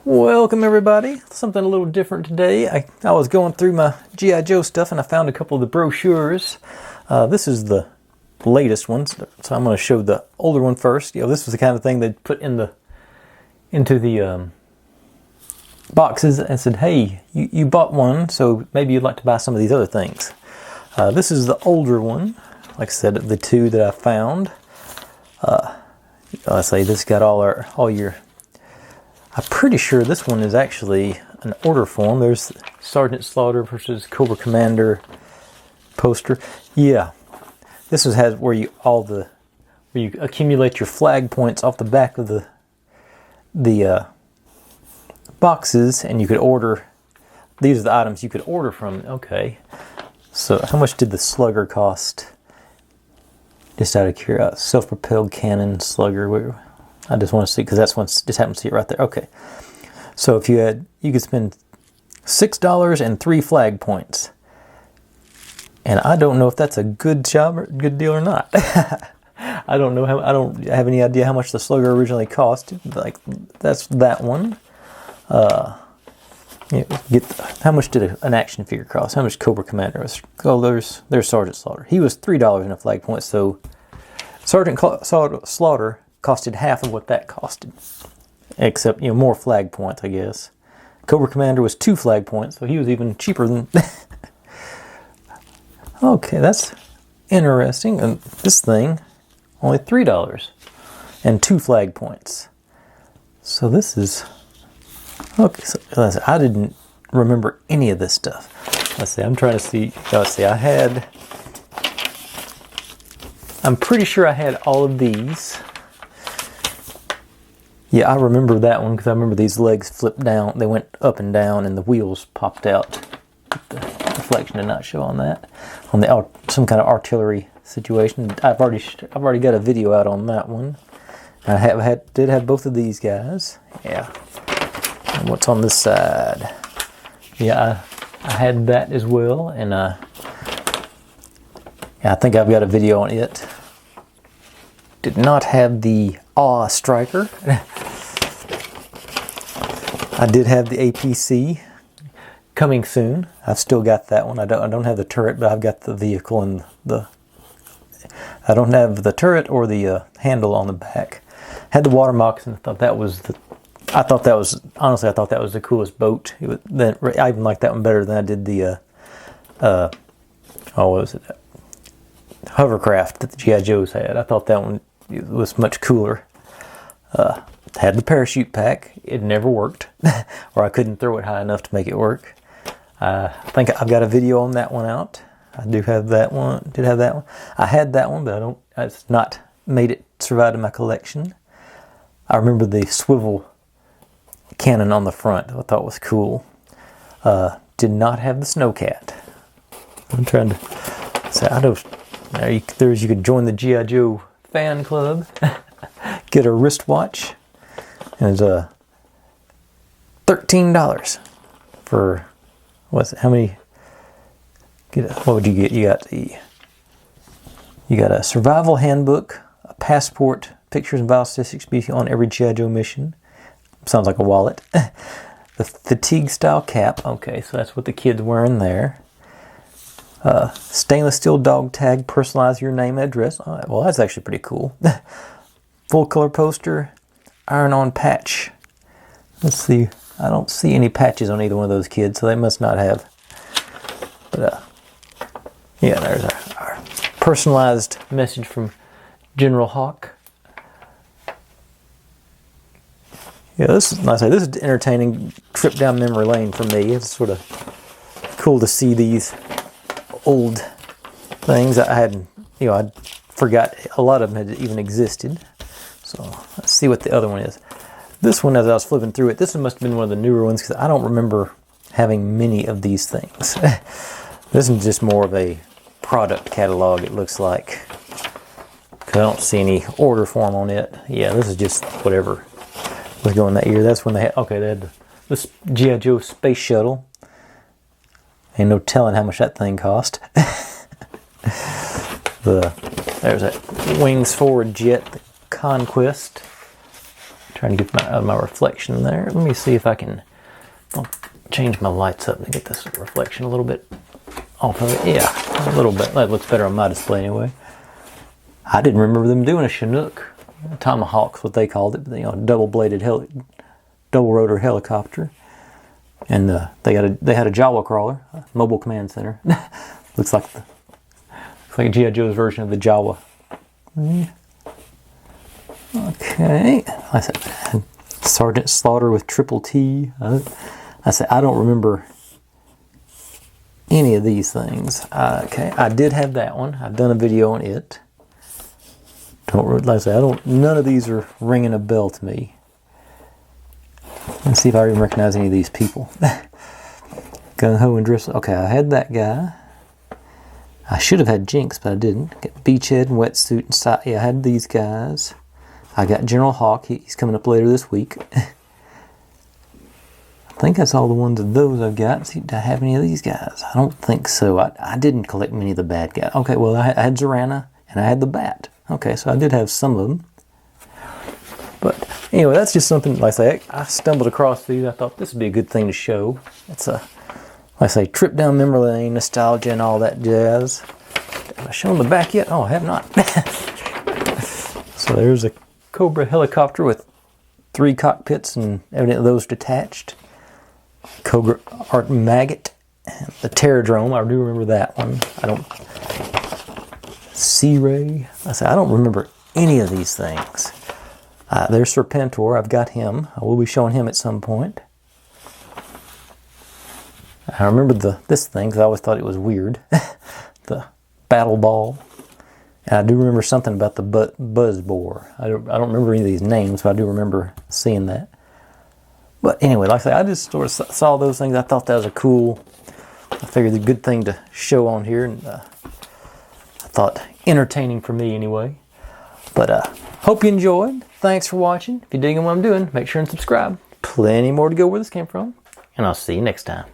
Welcome everybody. Something a little different today. I was going through my G.I. Joe stuff and I found a couple of the brochures. This is the latest ones, so I'm going to show the older one first. This was the kind of thing they'd put into the boxes and said, hey, you bought one, so maybe you'd like to buy some of these other things. This is the older one. Like I said, the two that I found. Let's say this got all your. I'm pretty sure this one is actually an order form. There's Sergeant Slaughter versus Cobra Commander poster. Yeah, this has where you accumulate your flag points off the back of the boxes, and you could order. These are the items you could order from. Okay, so how much did the slugger cost? Just out of curiosity, self-propelled cannon slugger. I just want to see, because that's one, just happen to see it right there. Okay, so if you could spend $6 and 3 flag points, and I don't know if that's a good job or good deal or not. I don't know I don't have any idea how much the slugger originally cost. Like that's that one. How much did an action figure cost? How much Cobra Commander was? Oh, there's Sergeant Slaughter. He was $3 in a flag point. So Sergeant Slaughter costed half of what that costed, except more flag points, I guess. Cobra Commander was 2 flag points, so he was even cheaper than. Okay, that's interesting. And this thing, only $3 and 2 flag points. So this is okay. So I didn't remember any of this stuff. Let's see. I'm trying to see. Let's see. I'm pretty sure I had all of these. Yeah, I remember that one because I remember these legs flipped down. They went up and down, and the wheels popped out. The reflection did not show on that. On the some kind of artillery situation. I've already got a video out on that one. I did have both of these guys. Yeah. And what's on this side? Yeah, I had that as well, and yeah, I think I've got a video on it. Did not have the Awe Striker. I did have the APC coming soon. I've still got that one. I don't have the turret, but I've got the vehicle and I don't have the turret or the handle on the back. Had the water moccasin. I thought that was the coolest boat. I even liked that one better than I did the what was it? Hovercraft that the G.I. Joes had. I thought that one was much cooler. Had the parachute pack. It never worked, or I couldn't throw it high enough to make it work. I think I've got a video on that one out. I do have that one. Did have that one. I had that one, but it's not made it survive in my collection. I remember the swivel cannon on the front. I thought was cool. Did not have the snowcat. I'm trying to say you could join the G.I. Joe fan club. Get a wristwatch. And it's $13 for how many? What would you get? You got a survival handbook, a passport, pictures and vital statistics be on every G.I. Joe mission. Sounds like a wallet. The fatigue style cap. Okay, so that's what the kid's wearing there. Stainless steel dog tag, personalize your name and address. All right, well, that's actually pretty cool. Full color poster, iron-on patch. Let's see. I don't see any patches on either one of those kids, so they must not have. But yeah, there's our personalized message from General Hawk. Yeah, this is nice. This is an entertaining trip down memory lane for me. It's sort of cool to see these old things. I forgot a lot of them had even existed. So let's see what the other one is. This one, as I was flipping through it, this one must have been one of the newer ones because I don't remember having many of these things. This is just more of a product catalog, it looks like. Because I don't see any order form on it. Yeah, this is just whatever was going that year. That's when they had this G.I. Joe space shuttle. Ain't no telling how much that thing cost. There's that wings forward jet, the Conquest. Trying to get out of my reflection there. Let me see if I can change my lights up to get this reflection a little bit off of it. Yeah, a little bit. That looks better on my display anyway. I didn't remember them doing a Chinook. Tomahawk's what they called it. But, you know, double-bladed, double-rotor helicopter. And they had a Jawa crawler, a mobile command center. looks like a G.I. Joe's version of the Jawa. Okay, I said Sergeant Slaughter with triple T. I said I don't remember any of these things. Okay, I did have that one. I've done a video on it. Like I said, none of these are ringing a bell to me. Let's see if I even recognize any of these people. Gung Ho and Driscoll. Okay, I had that guy. I should have had Jinx, but I didn't. Got Beachhead and Wetsuit and yeah, I had these guys. I got General Hawk. He's coming up later this week. I think that's all the ones of those I've got. See, do I have any of these guys? I don't think so. I didn't collect many of the bad guys. Okay, well, I had Zorana and I had the Bat. Okay, so I did have some of them. But anyway, that's just something, like I say, I stumbled across these. I thought this would be a good thing to show. It's a, like I say, trip down memory lane, nostalgia, and all that jazz. Have I shown the back yet? Oh, I have not. So there's a Cobra helicopter with 3 cockpits and evidently those detached. Cobra Art Maggot. And the Terradrome, I do remember that one. I don't... Sea-Ray. I say I don't remember any of these things. There's Serpentor. I've got him. I will be showing him at some point. I remember this thing because I always thought it was weird. The Battle Ball. And I do remember something about the Buzz Bore. I don't remember any of these names, but I do remember seeing that. But anyway, like I say, I just sort of saw those things. I thought that was a cool. I figured a good thing to show on here, and I thought entertaining for me anyway. But hope you enjoyed. Thanks for watching. If you're digging what I'm doing, make sure and subscribe. Plenty more to go where this came from, and I'll see you next time.